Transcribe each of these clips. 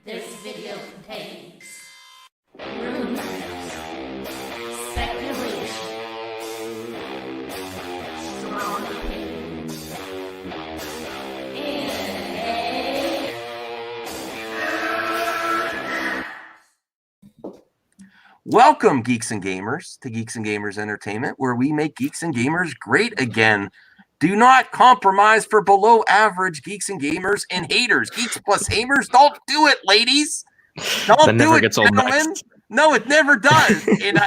This video contains rumors, speculation, strong opinions, Welcome, Geeks and Gamers, to Geeks and Gamers Entertainment, where we make geeks and gamers great again. Do not compromise for below average geeks and gamers and haters. Geeks plus haters, don't do it, ladies. Don't do it, gentlemen. No, it never does. and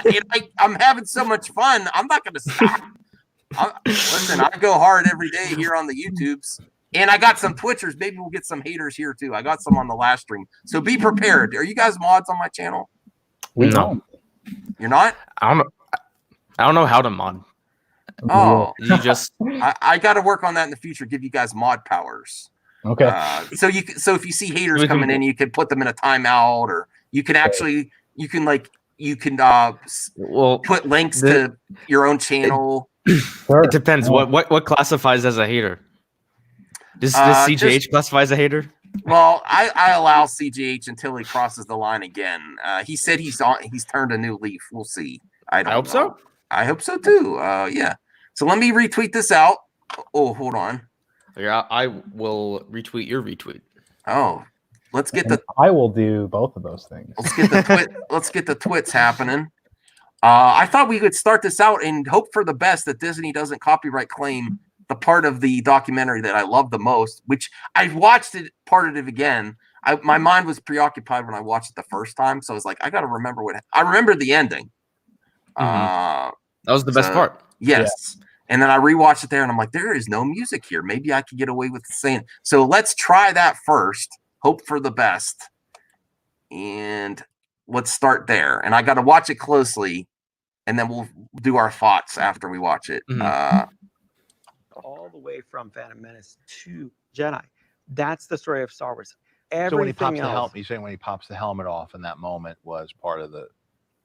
I'm having so much fun. I'm not going to stop. Listen, I go hard every day here on the YouTubes. And I got some Twitchers. Maybe we'll get some haters here, too. I got some on the last stream. So be prepared. Are you guys mods on my channel? No. You're not? I don't know how to mod. Oh, you just I got to work on that in the future. Give you guys mod powers. Okay. So if you see haters coming in, you can put them in a timeout, or you can actually put links to your own channel. It depends. What classifies as a hater? Does CGH classify as a hater? Well, I allow CGH until he crosses the line again. He said he's turned a new leaf. We'll see. I hope so. I hope so too. Yeah. So let me retweet this out. Oh, hold on. Yeah, I will retweet your retweet. Oh, let's get I will do both of those things. Let's get the twits happening. I thought we could start this out and hope for the best that Disney doesn't copyright claim the part of the documentary that I love the most, which I watched part of it again. My mind was preoccupied when I watched it the first time, so I was like, I got to remember I remember the ending. That was the best part. Yes. Yeah. And then I rewatched it there, and I'm like, there is no music here. Maybe I could get away with saying. So let's try that first. Hope for the best. And let's start there. And I got to watch it closely, and then we'll do our thoughts after we watch it. All the way from Phantom Menace to Jedi. That's the story of Star Wars. So when he pops the helmet, you're saying when he pops the helmet off in that moment was part of the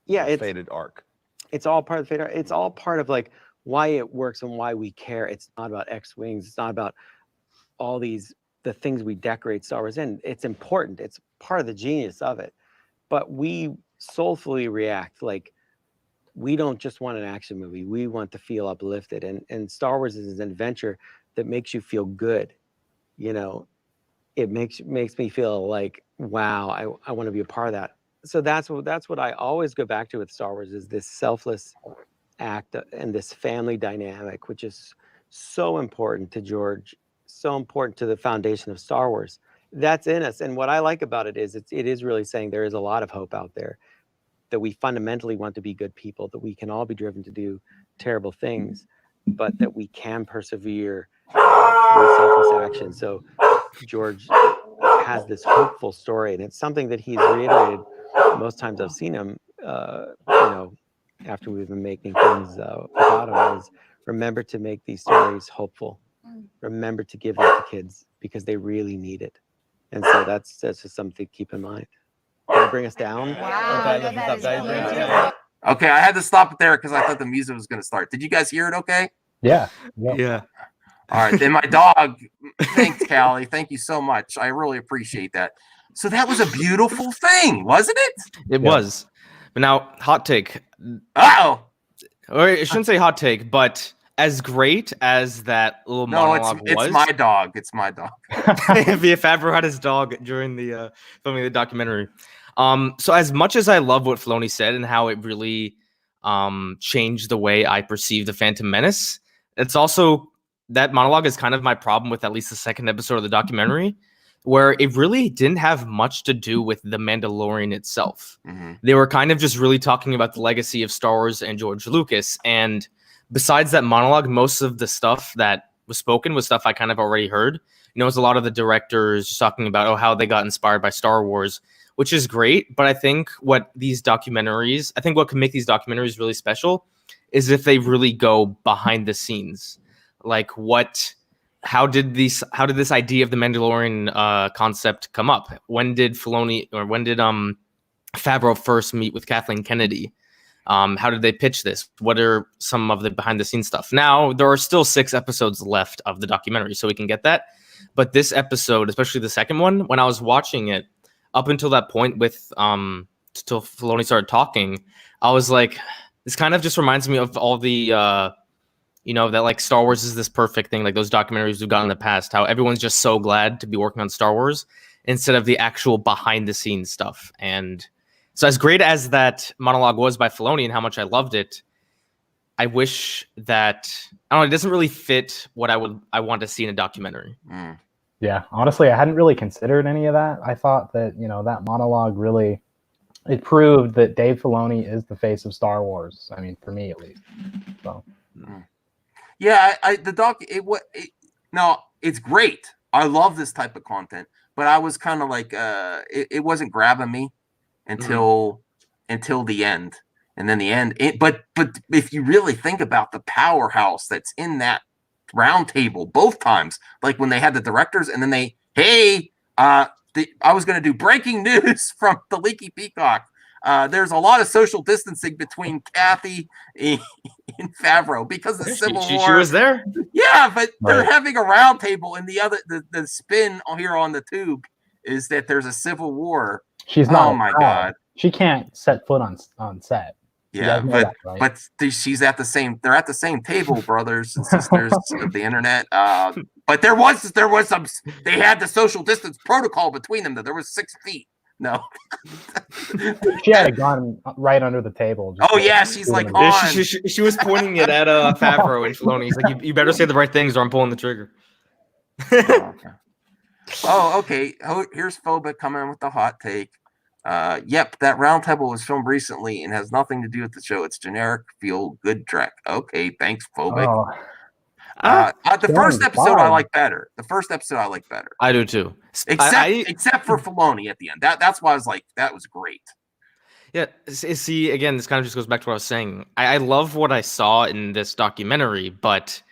fated arc. It's all part of the fated arc. It's all part of like why it works and why we care. It's not about X-Wings. It's not about all the things we decorate Star Wars in. It's important. It's part of the genius of it. But we soulfully react like we don't just want an action movie. We want to feel uplifted. And Star Wars is an adventure that makes you feel good. You know, it makes me feel like, wow, I want to be a part of that. So that's what I always go back to with Star Wars is this selfless act and this family dynamic, which is so important to George, so important to the foundation of Star Wars. That's in us. And what I like about it is it is really saying there is a lot of hope out there, that we fundamentally want to be good people, that we can all be driven to do terrible things, but that we can persevere through selfless action. So George has this hopeful story, and it's something that he's reiterated most times I've seen him, after we've been making things about him, is remember to make these stories hopeful. Remember to give them to kids because they really need it. And so that's just something to keep in mind. Gonna bring us down. Wow, okay, I had to stop it there because I thought the music was going to start. Did you guys hear it okay? Yeah. Yeah. All right. Then my dog, thanks, Callie. Thank you so much. I really appreciate that. So that was a beautiful thing, wasn't it? It was. But now, hot take. Uh-oh. Or I shouldn't say hot take, but as great as that little monologue was. It's my dog. It's my dog. Via Favreau had his dog during the filming of the documentary. So as much as I love what Filoni said and how it really changed the way I perceive the Phantom Menace, it's also that monologue is kind of my problem with at least the second episode of the documentary, where it really didn't have much to do with the Mandalorian itself. Mm-hmm. They were kind of just really talking about the legacy of Star Wars and George Lucas. And besides that monologue, most of the stuff that was spoken was stuff I kind of already heard. You know, it was a lot of the directors just talking about, how they got inspired by Star Wars, which is great. But I think what can make these documentaries really special is if they really go behind the scenes. Like how did this idea of the Mandalorian concept come up? When did Favreau first meet with Kathleen Kennedy? How did they pitch this? What are some of the behind the scenes stuff? Now, there are still 6 episodes left of the documentary, so we can get that. But this episode, especially the second one, when I was watching it, up until that point with till Filoni started talking, I was like, this kind of just reminds me of all the that like Star Wars is this perfect thing, like those documentaries we've gotten in the past, how everyone's just so glad to be working on Star Wars instead of the actual behind the scenes stuff. And so as great as that monologue was by Filoni and how much I loved it, I wish that, I don't know, it doesn't really fit what I want to see in a documentary. Yeah, honestly, I hadn't really considered any of that. I thought that, that monologue really, it proved that Dave Filoni is the face of Star Wars. I mean, for me at least. So. Yeah, it's great. I love this type of content, but I was kind of like, it wasn't grabbing me until the end. And then the end, but if you really think about the powerhouse that's in that round table both times, like when they had the directors and then I was going to do breaking news from the Leaky Peacock. There's a lot of social distancing between Kathy and Favreau because of the Civil War. She was there. Yeah, but they're having a round table, and the spin here on the tube is that there's a Civil War. She's not. Oh my God. She can't set foot on set. Yeah, but she's at the same. They're at the same table, brothers and sisters of the internet. But there was some. They had the social distance protocol between them. That there was 6 feet. No, she had a gun right under the table. Oh yeah, she's like on. She was pointing it at Favreau and Filoni. He's like, you better say the right things, or I'm pulling the trigger. Okay. Here's Phobic coming in with the hot take. Yep, that round table was filmed recently and has nothing to do with the show. It's generic feel good track. Okay, thanks, Phobic. The first episode I like better. I do too. Except for Filoni at the end. That's why I was like, that was great. Yeah, see, again, this kind of just goes back to what I was saying. I love what I saw in this documentary, but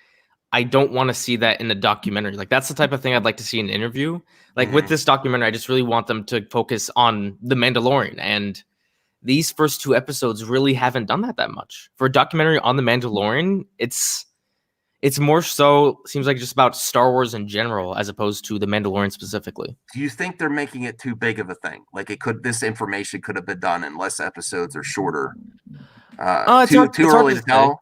I don't want to see that in a documentary. Like, that's the type of thing I'd like to see in an interview. Like, with this documentary, I just really want them to focus on the Mandalorian. And these first 2 episodes really haven't done that much. For a documentary on the Mandalorian, it's more so, seems like just about Star Wars in general, as opposed to the Mandalorian specifically. Do you think they're making it too big of a thing? Like, this information could have been done in less episodes or shorter? Too early to tell?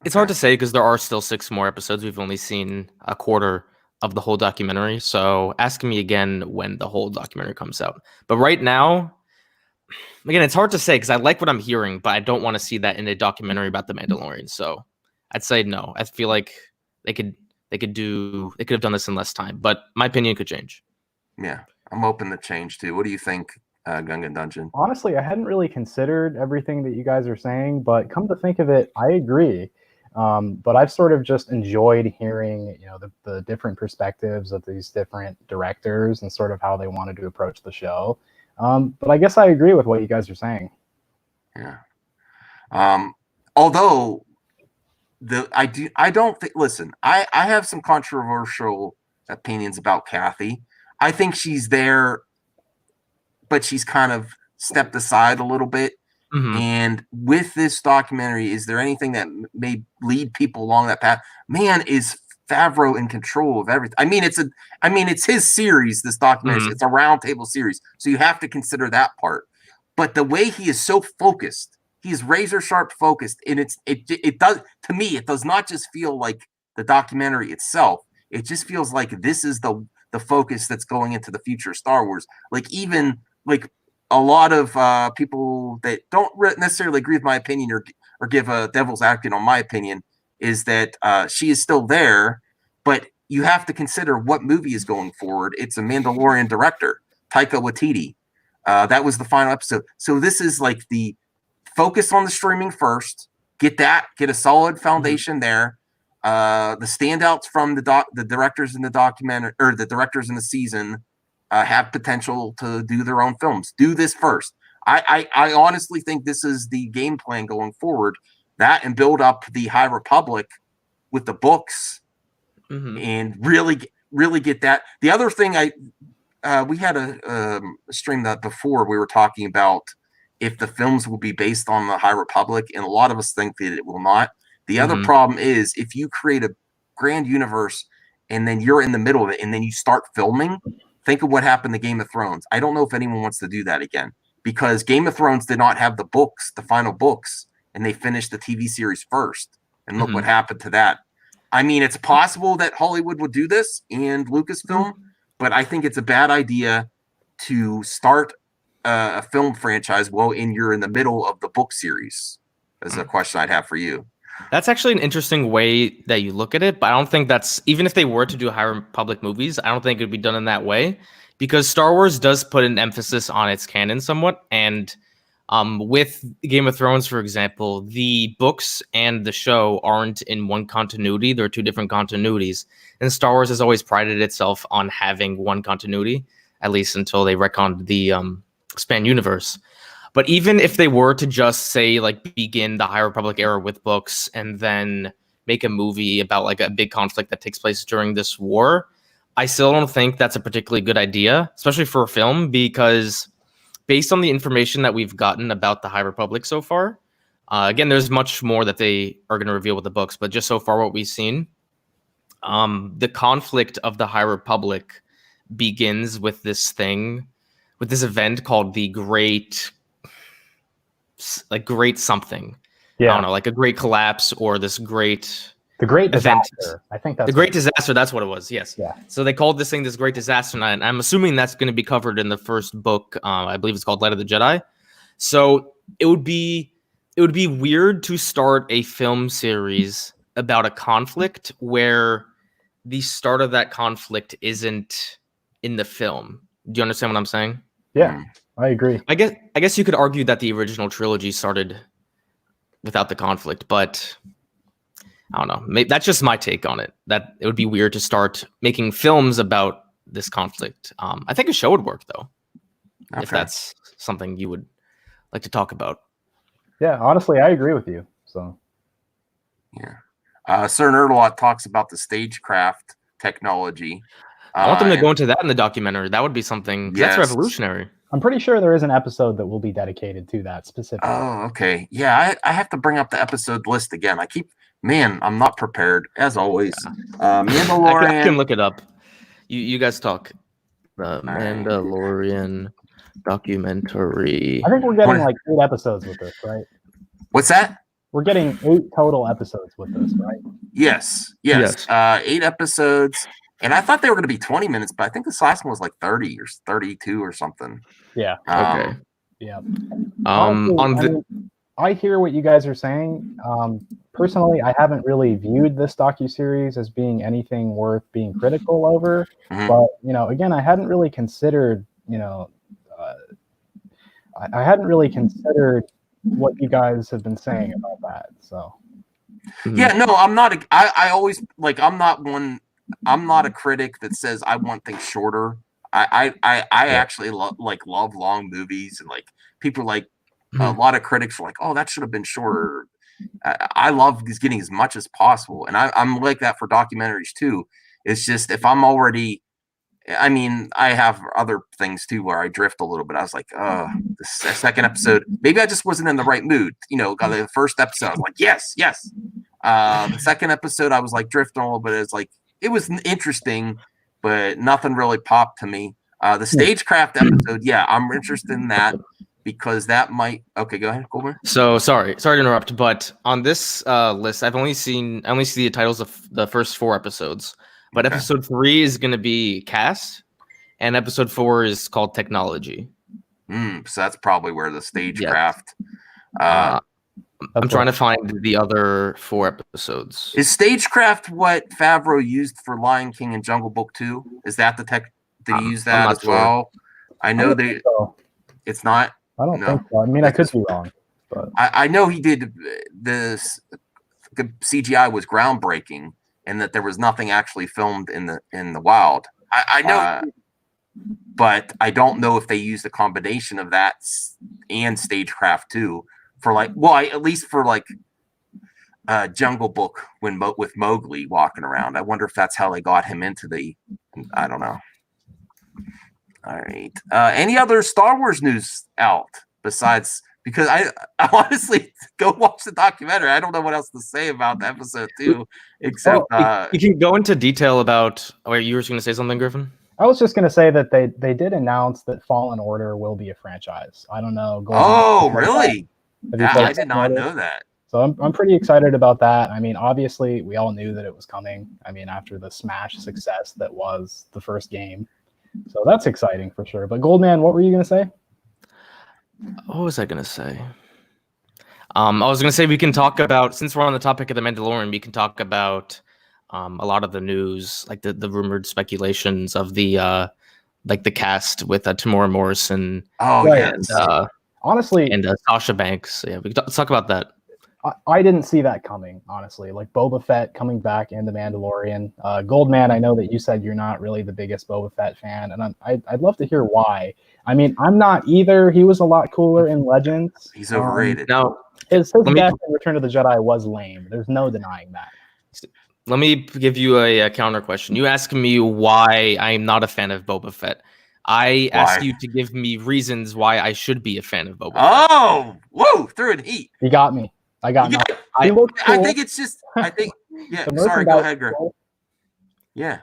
It's hard to say because there are still 6 more episodes. We've only seen a quarter of the whole documentary. So ask me again when the whole documentary comes out. But right now, again, it's hard to say because I like what I'm hearing, but I don't want to see that in a documentary about the Mandalorian. So I'd say no. I feel like they could have done this in less time, but my opinion could change. Yeah, I'm open to change too. What do you think, Gungan Dungeon? Honestly, I hadn't really considered everything that you guys are saying, but come to think of it, I agree. But I've sort of just enjoyed hearing, the different perspectives of these different directors and sort of how they wanted to approach the show. But I guess I agree with what you guys are saying. Yeah. Although I don't think. Listen, I have some controversial opinions about Kathy. I think she's there, but she's kind of stepped aside a little bit. And with this documentary, is there anything that may lead people along that path? Man, is Favreau in control of everything? I mean, it's his series, this documentary. It's a roundtable series, so you have to consider that part. But the way he is so focused, he's razor sharp focused, and it does, to me, it does not just feel like the documentary itself. It just feels like this is the focus that's going into the future of Star Wars. Like, even like a lot of people that don't necessarily agree with my opinion or give a devil's advocate on my opinion is that she is still there, but you have to consider what movie is going forward. It's a Mandalorian director, Taika Waititi. That was the final episode. So this is like the focus on the streaming first, get a solid foundation there. The standouts from the directors in the documentary, or the directors in the season, have potential to do their own films. Do this first. I honestly think this is the game plan going forward. That, and build up the High Republic with the books, and really get that. The other thing, we had a stream that before we were talking about if the films will be based on the High Republic, and a lot of us think that it will not. The other problem is if you create a grand universe and then you're in the middle of it and then you start filming, think of what happened to Game of Thrones. I don't know if anyone wants to do that again, because Game of Thrones did not have the books, the final books, and they finished the TV series first. And look what happened to that. I mean, it's possible that Hollywood would do this and Lucasfilm, but I think it's a bad idea to start a film franchise you're in the middle of the book series. Is a question I'd have for you. That's actually an interesting way that you look at it, but I don't think that's, even if they were to do High Republic movies, I don't think it would be done in that way, because Star Wars does put an emphasis on its canon somewhat. And with Game of Thrones, for example, the books and the show aren't in one continuity. There are two different continuities. And Star Wars has always prided itself on having one continuity, at least until they retconned the expand universe. But even if they were to just say, like, begin the High Republic era with books and then make a movie about like a big conflict that takes place during this war, I still don't think that's a particularly good idea, especially for a film, because based on the information that we've gotten about the High Republic so far, again, there's much more that they are going to reveal with the books, but just so far what we've seen, the conflict of the High Republic begins with this event called the Great something. Yeah. I don't know, like a great collapse or the Great event. Disaster. I think that's the Great Disaster. That's what it was. Yes. Yeah. So they called this thing this Great Disaster, and I'm assuming that's going to be covered in the first book. I believe it's called Light of the Jedi. So it would be weird to start a film series about a conflict where the start of that conflict isn't in the film. Do you understand what I'm saying? Yeah, I agree. I guess you could argue that the original trilogy started without the conflict, but I don't know. Maybe that's just my take on it. That it would be weird to start making films about this conflict. I think a show would work though, if that's something you would like to talk about. Yeah, honestly, I agree with you. So, yeah. Sir Nerdalot talks about the stagecraft technology. I want them to go into that in the documentary. That would be something. Yes. That's revolutionary. I'm pretty sure there is an episode that will be dedicated to that specifically. Oh, okay. Yeah, I have to bring up the episode list again. I'm not prepared, as always. Yeah. Mandalorian. I can look it up. You guys talk. The Mandalorian documentary. I think we're getting like 8 episodes with this, right? What's that? We're getting 8 total episodes with this, right? Yes. 8 episodes. And I thought they were going to be 20 minutes, but I think this last one was like 30 or 32 or something. Yeah. Okay. Yeah. Honestly, I hear what you guys are saying. Personally, I haven't really viewed this docuseries as being anything worth being critical over. Mm-hmm. But, again, I hadn't really considered, I hadn't really considered what you guys have been saying about that. So. Yeah, no, I'm not. I always I'm not a critic that says I want things shorter. I actually love long movies, and like people a lot of critics are like, oh, that should have been shorter. I love getting as much as possible, and I'm like that for documentaries too. It's just if I'm already, I have other things too where I drift a little bit. I was like, the second episode, maybe I just wasn't in the right mood. Got the first episode, I was like, yes. The second episode, I was like drifting a little bit. It's like, it was interesting, but nothing really popped to me. The stagecraft episode, yeah, I'm interested in that because that might. Okay, go ahead, Colbert. So sorry to interrupt, but on this list, I only see the titles of the first 4 episodes. But episode 3 is going to be cast, and episode 4 is called technology. So that's probably where the stagecraft. I'm trying to find the other 4 episodes. Is stagecraft what Favreau used for Lion King and Jungle Book 2? Is that the tech? Did he use that as well? I know they. So. It's not. I don't think so. I could be wrong, but I know he did. This CGI was groundbreaking, and that there was nothing actually filmed in the wild. I know, but I don't know if they used a combination of that and stagecraft too. For at least for Jungle Book with Mowgli walking around. I wonder if that's how they got him into I don't know. All right. Any other Star Wars news out besides, because I honestly go watch the documentary. I don't know what else to say about episode 2 except you can go into detail about. Wait, you were going to say something, Griffin? I was just gonna say that they did announce that Fallen Order will be a franchise. I don't know. Golden, Oh, really? have you Yeah, played I did not know that. So I'm pretty excited about that. I mean, obviously, we all knew that it was coming. I mean, after the smash success that was the first game, so that's exciting for sure. But Goldman, what were you gonna say? What was I gonna say? I was gonna say we can talk about, since we're on the topic of the Mandalorian, we can talk about a lot of the news, like the rumored speculations of the like the cast with Tamora Morrison. Oh, Right. yes. And Honestly, and Sasha Banks. Yeah, let's talk about that. I didn't see that coming, honestly. Like Boba Fett coming back in The Mandalorian. Goldman, I know that you said you're not really the biggest Boba Fett fan, and I'd love to hear why. I mean, I'm not either. He was a lot cooler in Legends. He's overrated. Now, His let me- death in Return of the Jedi was lame. There's no denying that. let me give you a counter question. You ask me why I'm not a fan of Boba Fett. I ask Why? you to give me reasons why I should be a fan of Boba Fett. Oh, whoa, threw in heat. You got me. I got You nothing. got- He looked I cool. think it's just, yeah, The sorry, go merchandise ahead, Griff. was cool. Yeah,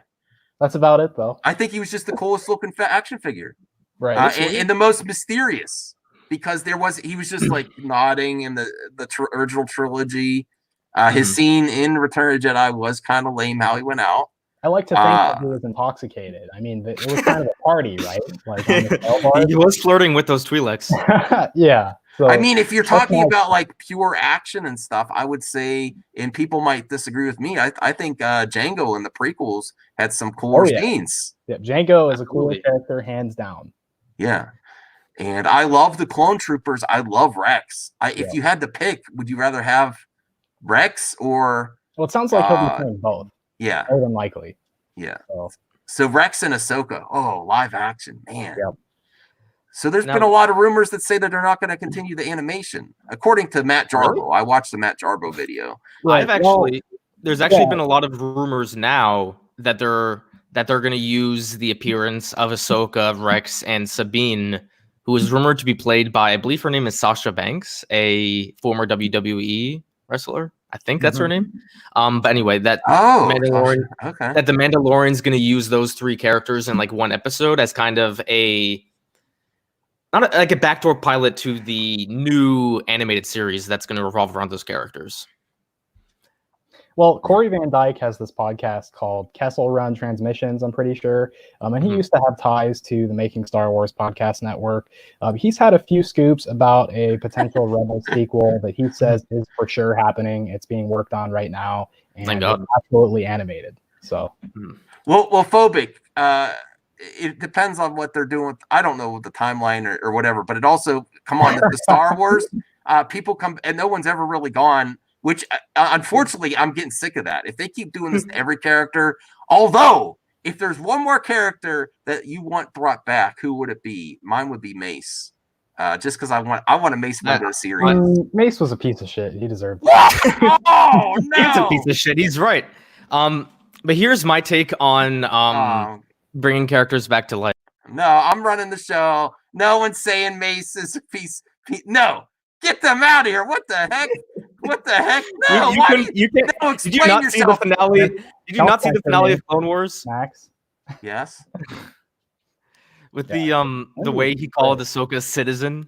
That's about it, though. I think he was just the coolest looking action figure. Right. And the most mysterious, because he was just like nodding in the original trilogy. His scene in Return of the Jedi was kind of lame how he went out. I like to think that he was intoxicated. I mean, it was kind of a party, right? Like on the sail bar. He was flirting with those Twi'leks. Yeah. So I mean, if you're talking nice. about like pure action and stuff, I would say, and people might disagree with me, I think Django in the prequels had some cooler scenes. Yeah, Django is a cooler Absolutely. character, hands down. Yeah. And I love the clone troopers. I love Rex. If you had to pick, would you rather have Rex or Well, it sounds like he'll be playing both. Yeah. More than likely. Yeah. So, So Rex and Ahsoka. Oh, live action, man. Yep. So there's been a lot of rumors that say that they're not going to continue the animation. According to Matt Jarbo, I watched the Matt Jarbo video. There's actually been a lot of rumors now that they're going to use the appearance of Ahsoka, Rex, and Sabine, who is rumored to be played by, I believe her name is Sasha Banks, a former WWE wrestler. I think that's her name. But anyway, that Mandalorian, that the Mandalorian's going to use those three characters in like one episode as kind of like a backdoor pilot to the new animated series that's going to revolve around those characters. Well, Corey Van Dyke has this podcast called Kessel Run Transmissions, I'm pretty sure. And he used to have ties to the Making Star Wars podcast network. He's had a few scoops about a potential Rebels sequel that he says is for sure happening. It's being worked on right now, and it's absolutely animated. So, well, Phobic, it depends on what they're doing. I don't know the timeline or whatever, but it also, come on, the Star Wars, people come, and no one's ever really gone. Which, unfortunately, I'm getting sick of that. If they keep doing this to every character, although, if there's one more character that you want brought back, who would it be? Mine would be Mace. Just because I want a Mace into the series. Mace was a piece of shit. He deserved it. Oh, no! He's a piece of shit. He's right. But here's my take on bringing characters back to life. No, I'm running the show. No one's saying Mace is a piece. No, get them out of here. What the heck? What the heck? No, did you not see the finale? Did you not see the finale of Clone Wars? Max? Yes. With the way he called Ahsoka citizen.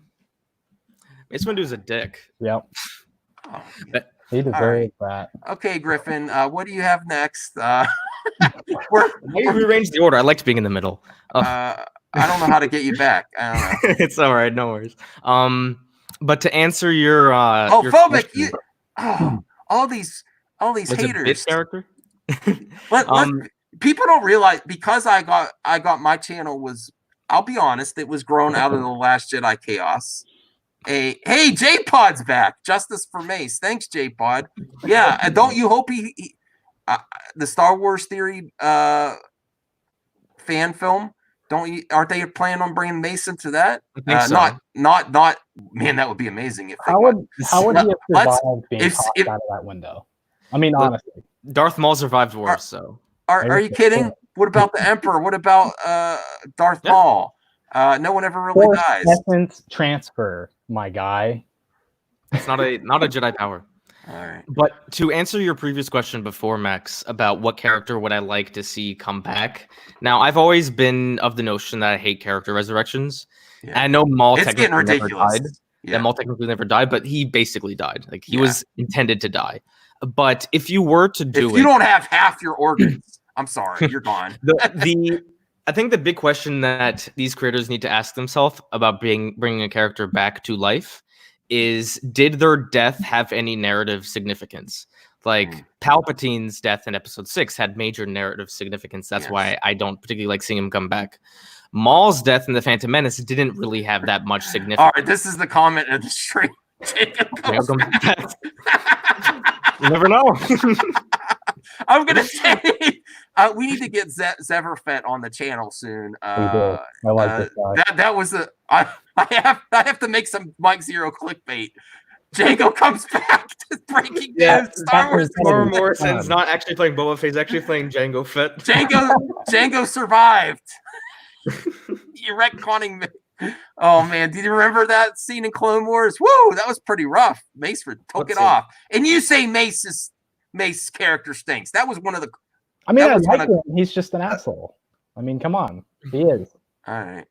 Mace Windu's a dick. Yep. Oh, he deserves that. Okay, Griffin. What do you have next? We rearranged the order. I liked being in the middle. I don't know how to get you back. I don't know. It's all right. No worries. But to answer your your Phobic, question, all these haters. Character. People don't realize, because I got my channel was, I'll be honest, it was grown out of the Last Jedi chaos. Hey, J-Pod's back. Justice for Mace. Thanks, J-Pod. Yeah, and don't you hope he the Star Wars Theory fan film? Aren't they planning on bringing Mason to that? I think so. Not. Man, that would be amazing if they how would he have survived being tossed out of that window? I mean, honestly, Darth Maul survived wars. So are you kidding? What about the Emperor? What about Darth Maul? No one ever really dies. Essence transfer, my guy. It's not a Jedi power. All right. But to answer your previous question before, Max, about what character would I like to see come back? Now, I've always been of the notion that I hate character resurrections. Yeah. And I know Maul It's getting technically never ridiculous. died. Yeah. Maul technically never died, but he basically died. Like he Yeah. was intended to die. But if you were to do If it, you don't have half your organs, I'm sorry, you're gone. I think the big question that these creators need to ask themselves about bringing a character back to life is, did their death have any narrative significance? Like Palpatine's death in episode 6 had major narrative significance. That's why I don't particularly like seeing him come back. Maul's death in The Phantom Menace didn't really have that much significance. All right, this is the comment of the stream. You never know. I'm gonna say we need to get Zeverfet on the channel soon. We do. I like this guy. That was the I have to make some Mike Zero clickbait. Django comes back to Breaking News. Star Wars. Morrison's not actually playing Boba Fett. He's actually playing Django Fett. Django survived. You're retconning me. Oh man, did you remember that scene in Clone Wars? Woo, that was pretty rough. Mace took it off, and you say Mace's character stinks. That was one of the. I mean, I like him. He's just an asshole. I mean, come on, he is. All right.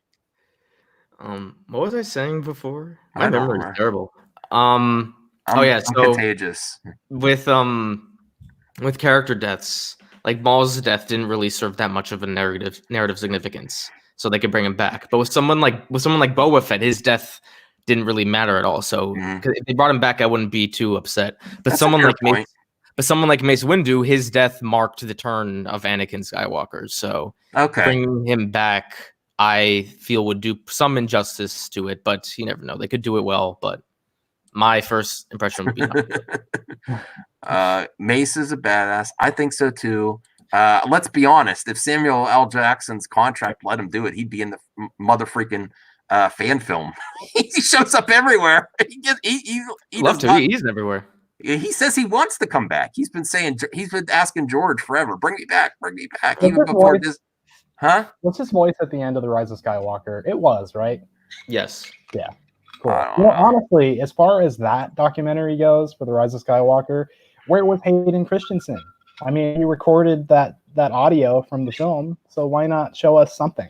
What was I saying before? My I don't memory remember. is terrible. I'm So contagious. With character deaths, like Maul's death didn't really serve that much of a narrative significance, so they could bring him back. But with someone like Boba Fett, his death didn't really matter at all. So if they brought him back, I wouldn't be too upset. But someone like Mace Windu, his death marked the turn of Anakin Skywalker. So bringing him back, I feel would do some injustice to it. But you never know; they could do it well. But my first impression would be not Mace is a badass. I think so too. Let's be honest. If Samuel L. Jackson's contract let him do it, he'd be in the mother freaking fan film. He shows up everywhere. He's everywhere. He says he wants to come back. He's been asking George forever, bring me back. Even before this. Huh? What's his voice at the end of The Rise of Skywalker? It was, right? Yes. Yeah. Cool. Well, honestly, as far as that documentary goes for The Rise of Skywalker, where was Hayden Christensen? I mean, he recorded that audio from the film, so why not show us something?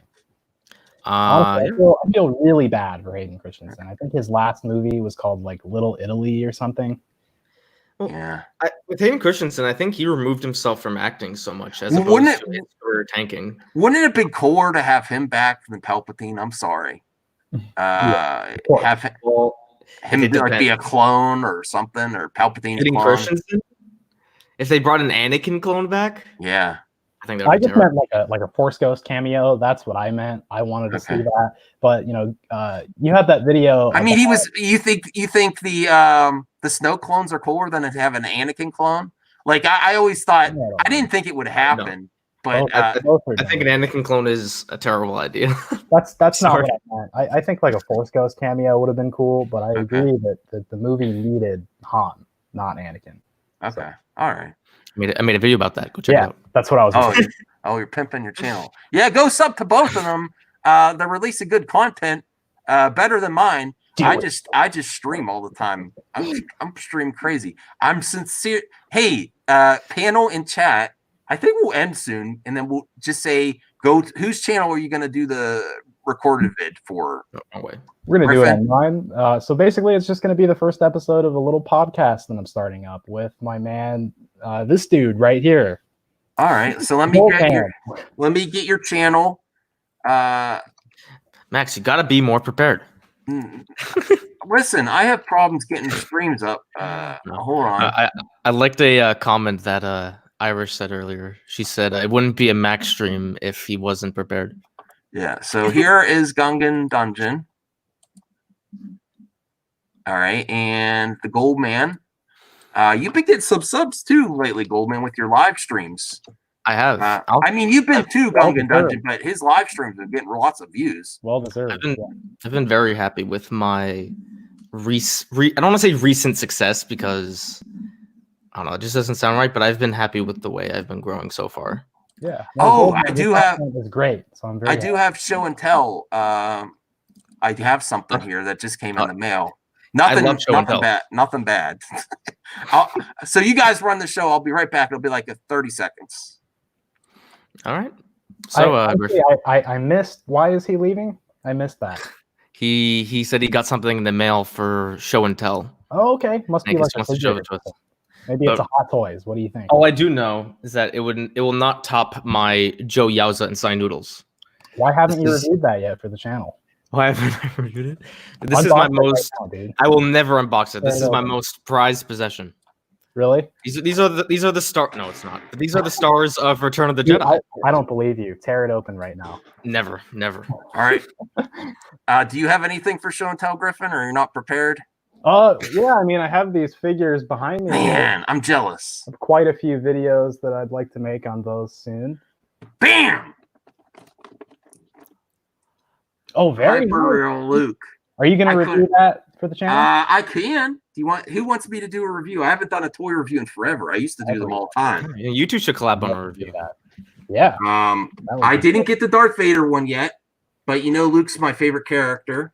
Honestly, I feel really bad for Hayden Christensen. I think his last movie was called like Little Italy or something. Well, yeah. With Hayden Christensen, I think he removed himself from acting so much as opposed to his career tanking. Wouldn't it have been cooler to have him back than Palpatine? I'm sorry. Have him be a clone or something, or Palpatine's Hayden clone. Christensen? If they brought an Anakin clone back? Yeah. I just meant like a Force Ghost cameo. That's what I meant. I wanted to see that, but you have that video. I mean, You think the Snoke clones are cooler than to have an Anakin clone? Like I always thought. I didn't think it would happen, but I think an Anakin clone is a terrible idea. That's not what I meant. I think like a Force Ghost cameo would have been cool, but I agree that the movie needed Han, not Anakin. Okay, so. All right. I made a video about that. Go check it out. That's what I was. You're pimping your channel. Yeah, go sub to both of them. They're releasing good content, better than mine. I just stream all the time. I'm stream crazy. I'm sincere. Hey, panel in chat. I think we'll end soon, and then we'll just say whose channel are you going to do the recorded vid for? No way. We're going to do it on mine. So basically, it's just going to be the first episode of a little podcast that I'm starting up with my man, this dude right here. All right. So let me get your channel. Max, you got to be more prepared. Listen, I have problems getting streams up. Hold on. I liked a comment that Irish said earlier. She said it wouldn't be a Max stream if he wasn't prepared. Yeah. So here is Gungan Dungeon. All right, and the Goldman. You've been getting some subs too lately, Goldman, with your live streams. I have. I mean, you've been to Gungan Dungeon, but his live streams are getting lots of views. Well deserved. I've been very happy with my I don't want to say recent success because I don't know, it just doesn't sound right. But I've been happy with the way I've been growing so far. Yeah. I do have. Is great. So I'm very. I do have show and tell. I have something here that just came in the mail. Nothing bad. Nothing bad. So you guys run the show. I'll be right back. It'll be like 30 seconds. All right. So I missed. Why is he leaving? I missed that. he said he got something in the mail for show and tell. Oh, okay. Must be He like just wants to show it to us. Maybe it's a Hot Toys. What do you think? All I do know is that it will not top my Joe Yowza and Sign Noodles. Why haven't you reviewed that yet for the channel? Why haven't I reviewed it? This is my most. Right now, I will never unbox it. This is my most prized possession. Really? These are the star. No, it's not. But these are the stars of Return of the Jedi. I don't believe you. Tear it open right now. Never. All right. Do you have anything for show and tell, Griffin, or you're not prepared? Yeah. I mean, I have these figures behind me. Man, I'm jealous. I have quite a few videos that I'd like to make on those soon. Bam! Oh, very Hyper Luke. Are you going to review that for the channel? I can. Do you want? Who wants me to do a review? I haven't done a toy review in forever. I used to do them all the time. You two should collab on a review. Yeah. I didn't get the Darth Vader one yet, but you know Luke's my favorite character.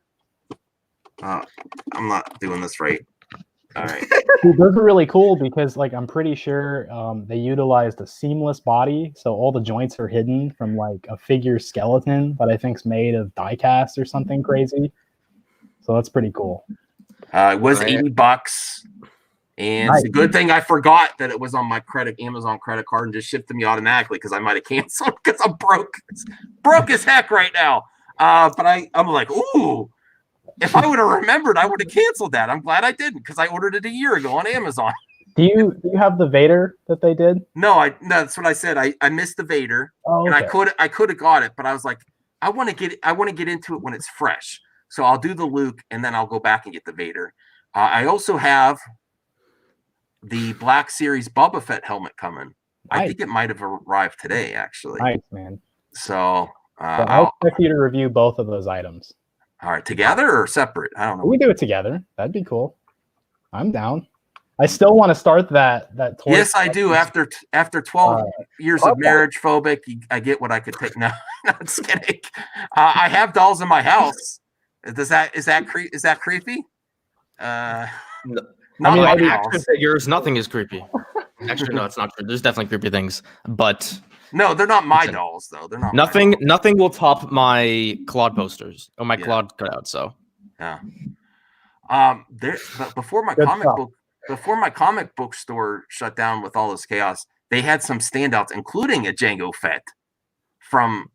I'm not doing this right. All right. Dude, those are really cool because, like, I'm pretty sure they utilized a seamless body, so all the joints are hidden from like a figure skeleton that I think's made of die cast or something crazy. So that's pretty cool. It was $80, and it's a good thing I forgot that it was on my Amazon credit card and just shipped to me automatically because I might have canceled because I'm broke. It's broke as heck right now. But I'm like, ooh. If I would have remembered, I would have canceled that. I'm glad I didn't because I ordered it a year ago on Amazon. Do you have the Vader that they did? No, that's what I said. I missed the Vader, and I could have got it, but I was like, I want to get into it when it's fresh. So I'll do the Luke, and then I'll go back and get the Vader. I also have the Black Series Boba Fett helmet coming. Nice. I think it might have arrived today, actually. Nice, man. So I'll expect you to review both of those items. All right, together or separate? I don't know. We do it together. That'd be cool. I'm down. I still want to start that toy. Yes, I do. After 12 years of marriage phobic, I get what I could take. No, I'm just kidding. I have dolls in my house. Is that creepy? Action figures, nothing is creepy. Actually, no, it's not true. There's definitely creepy things, but no, they're not my dolls though. They're not. Nothing will top my Claude posters or my Claude cutouts. So yeah. Before my comic book store shut down with all this chaos, they had some standouts, including a Jango Fett from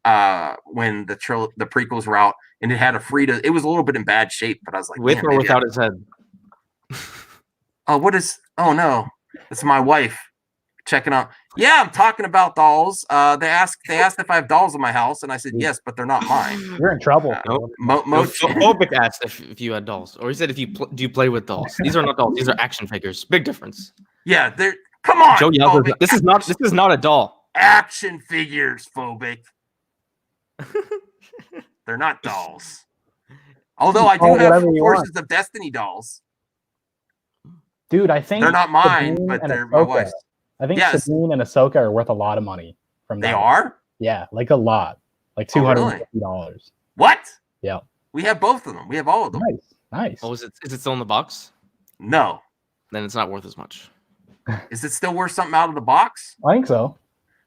when the prequels were out, and it had it was a little bit in bad shape, but I was like, with or without his head. Oh no, it's my wife checking out. Yeah, I'm talking about dolls. They asked if I have dolls in my house, and I said yes, but they're not mine. You're in trouble. Phobic asked if you had dolls, or he said do you play with dolls? These are not dolls. These are action figures. Big difference. Yeah, they're come on. Joe Yelver, this is not a doll. Action figures, phobic. They're not dolls. Although I do have Forces of Destiny dolls. Dude, I think they're not mine, but they're my wife's. I think Sabine and Ahsoka are worth a lot of money from that. They are? Yeah, like a lot. Like $250. What? Yeah. We have both of them. We have all of them. Nice. Oh, is it still in the box? No. Then it's not worth as much. Is it still worth something out of the box? I think so.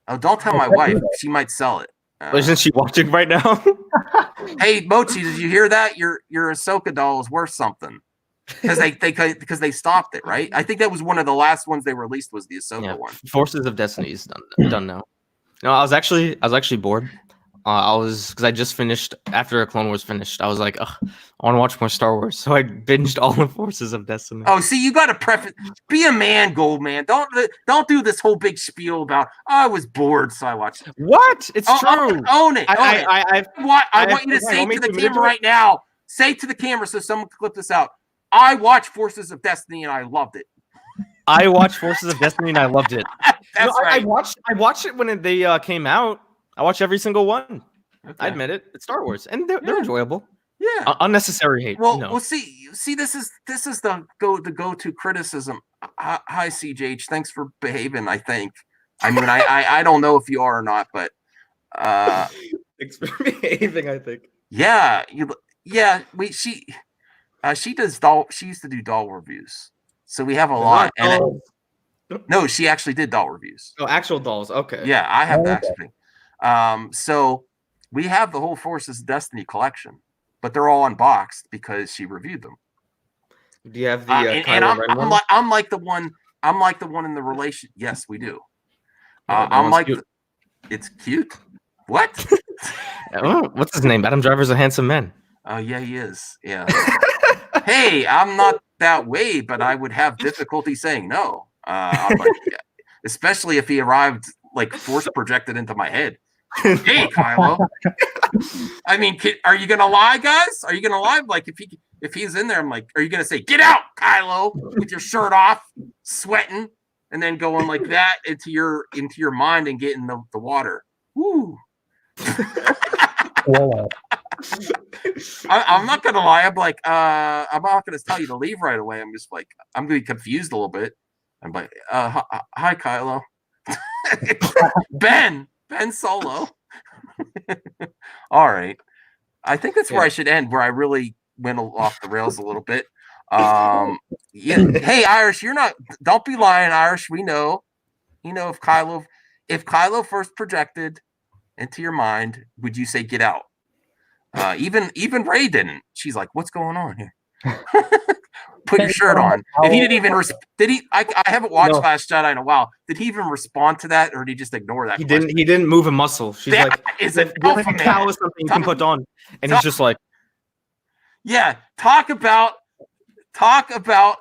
Oh, don't tell my wife. She might sell it. Isn't she watching right now? Hey, Mochi, did you hear that? Your Ahsoka doll is worth something. Because they stopped it, right? I think that was one of the last ones they released was the Ahsoka one. Forces of Destiny is done now. No, I was actually bored. Because I just finished after Clone Wars finished. I was like, I want to watch more Star Wars, so I binged all the Forces of Destiny. Oh, see, you got to preface. Be a man, Goldman. Don't do this whole big spiel about I was bored, so I watched it. What? It's true. Own it. I want you to say to the camera right now. Say to the camera so someone can clip this out. I watched Forces of Destiny and I loved it. I watched Forces of Destiny and I loved it. That's right. I watched it when they came out. I watched every single one. Okay. I admit it. It's Star Wars, and they're enjoyable. Yeah. Unnecessary hate. Well, see. This is the go-to criticism. Hi, CJH. Thanks for behaving. I think. I mean, I don't know if you are or not, but thanks for behaving. I think. Yeah. She does doll. She used to do doll reviews. So we have a They're lot. not And dolls. no, she actually did doll reviews. Oh, actual dolls. Okay. Yeah, I have the Okay. actual thing. So we have the whole Forces of Destiny collection, but they're all unboxed because she reviewed them. Do you have the And Kylo Ren one? I'm like the one in the relation. Yes, we do. Yeah, that I'm one's like cute. it's cute. What? Oh, what's his name? Adam Driver's a handsome man. Oh yeah, he is. Yeah. Hey, I'm not that way, but I would have difficulty saying no. I'm like, yeah. Especially if he arrived like force projected into my head. Hey, Kylo. I mean, are you gonna lie, guys? Are you gonna lie? Like, if he's in there, I'm like, are you gonna say, "Get out, Kylo," with your shirt off, sweating, and then going like that into your mind and get in the water? Woo! Well, I'm not gonna lie. I'm like, I'm not gonna tell you to leave right away. I'm just like, I'm gonna be confused a little bit. I'm like, hi, Kylo. Ben Solo. All right. I think that's where I should end, where I really went off the rails a little bit. Yeah. Hey, Irish, don't be lying, Irish. We know. If Kylo first projected into your mind, would you say get out? Even Ray didn't. She's like, what's going on here? Put your shirt on. And he didn't even did he? I haven't watched Last Jedi in a while. Did he even respond to that, or did he just ignore that? He didn't move a muscle. She's that like, is an "Give alpha me man. cow or something you can put on," and he's just like, yeah. Talk about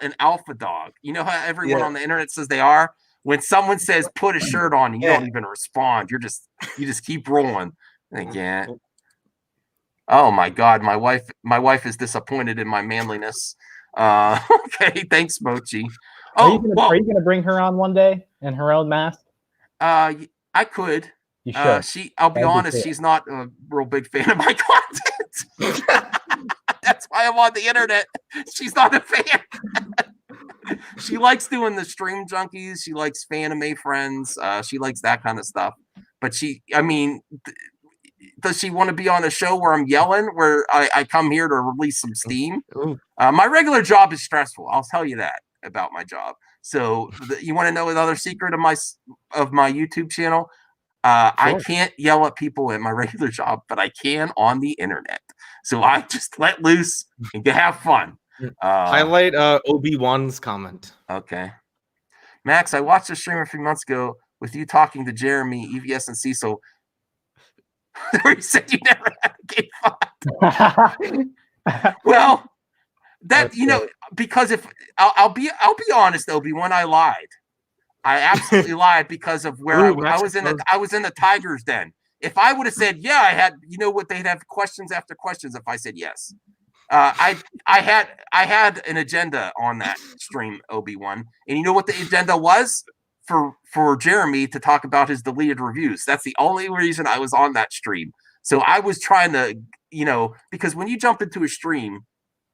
an alpha dog. You know how everyone on the internet says they are. When someone says put a shirt on, you don't even respond. You just keep rolling. Again. Oh my God, my wife is disappointed in my manliness. Okay, thanks, Mochi. are you gonna bring her on one day in her own mask? I could. You should. I'll be honest, she's not a real big fan of my content. That's why I'm on the internet. She's not a fan. She likes doing the stream junkies. She likes Fanime Friends. She likes that kind of stuff. But does she want to be on a show where I'm yelling, where I come here to release some steam? My regular job is stressful. I'll tell you that about my job. So you want to know another secret of my YouTube channel? Sure. I can't yell at people at my regular job, but I can on the internet. So I just let loose and have fun. Highlight Obi-Wan's comment. Okay. Max, I watched a stream a few months ago with you talking to Jeremy, EVS, and Cecil. Where you said you never had a gay thought. Well, that because if I'll be honest, Obi, when I lied, I absolutely lied because of where I was in the Tigers den. If I would have said I had, they'd have questions after questions. If I said yes, I had an agenda on that stream, Obi-Wan, and you know what the agenda was? For Jeremy to talk about his deleted reviews. That's the only reason I was on that stream. So I was trying to, because when you jump into a stream,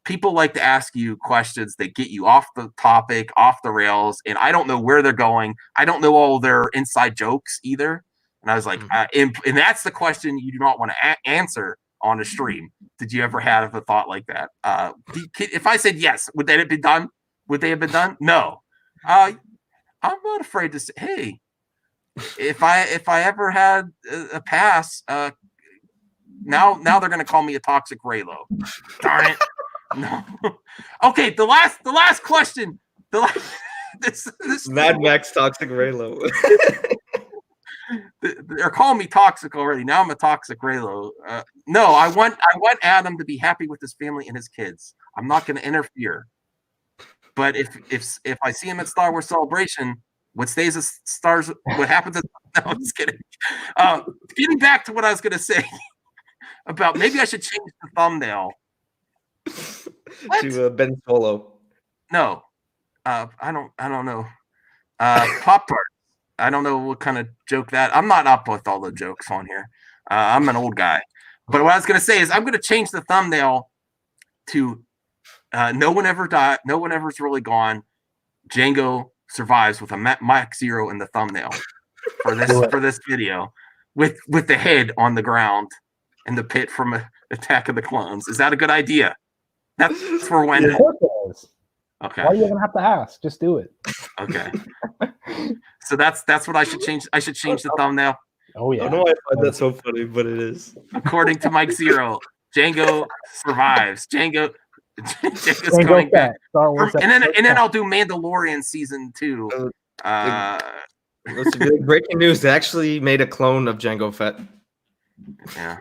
people like to ask you questions that get you off the topic, off the rails, and I don't know where they're going. I don't know all their inside jokes either. And I was like, and that's the question you do not want to answer on a stream. Did you ever have a thought like that? If I said yes, would that have been done? Would they have been done? No. I'm not afraid to say, hey, if I ever had a pass, now they're gonna call me a toxic Raylo. Darn it. No. Okay, the last question. This Mad Max toxic Raylo. They're calling me toxic already. Now I'm a toxic Raylo. No, I want Adam to be happy with his family and his kids. I'm not gonna interfere. But if I see him at Star Wars Celebration, what stays as stars? What happens? No, I'm just kidding. Getting back to what I was going to say about maybe I should change the thumbnail to Ben Solo. No, I don't know. Pop Tart. I don't know what kind of joke that. I'm not up with all the jokes on here. I'm an old guy. But what I was going to say is I'm going to change the thumbnail to. No one ever died. No one ever's really gone. Django survives with a Mach 0 in the thumbnail for this video, with the head on the ground in the pit from Attack of the Clones. Is that a good idea? That's for when. Okay. Why do you even have to ask? Just do it. Okay. So that's what I should change. I should change the thumbnambell. Oh I yeah. don't know why I find that so funny, but it is. According to Mike Zero, Django survives. Django's Jango coming back. Fett, Star Wars And then episode I'll do Mandalorian season 2. Let's be breaking news. They actually made a clone of Jango Fett. Yeah.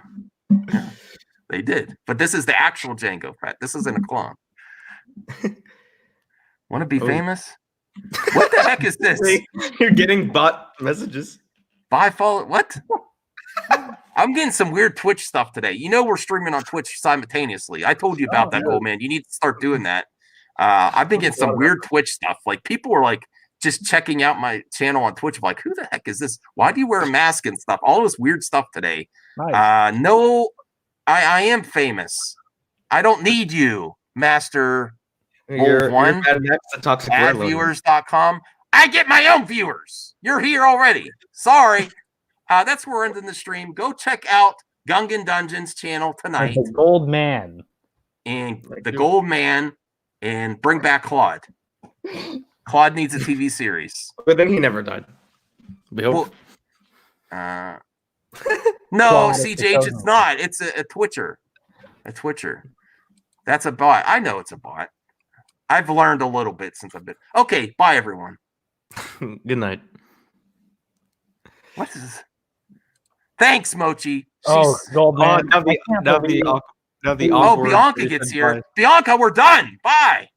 They did. But this is the actual Jango Fett. This isn't a clone. Want to be famous? What the heck is this? You're getting bot messages. Follow what? I'm getting some weird Twitch stuff today. You know we're streaming on Twitch simultaneously. I told you about that, Gold Man. You need to start doing that. I've been getting some weird Twitch stuff. Like people are like just checking out my channel on Twitch. Like, who the heck is this? Why do you wear a mask and stuff? All this weird stuff today. Nice. No, I am famous. I don't need you, Master. You're One bad next to toxic word loading. adviewers.com. I get my own viewers. You're here already. Sorry. That's where we're ending the stream. Go check out Gungan Dungeons channel tonight. The Gold Man. And the Gold Man and bring back Claude. Claude needs a TV series. But then he never died. We hope. No, Claude is CJH, the it's not. It's a Twitcher. A Twitcher. That's a bot. I know it's a bot. I've learned a little bit since I've been. Okay, bye everyone. Good night. What is this? Thanks, Mochi. Oh, Gold Man. Now the Oh, Bianca gets here. Bianca, we're done. Bye.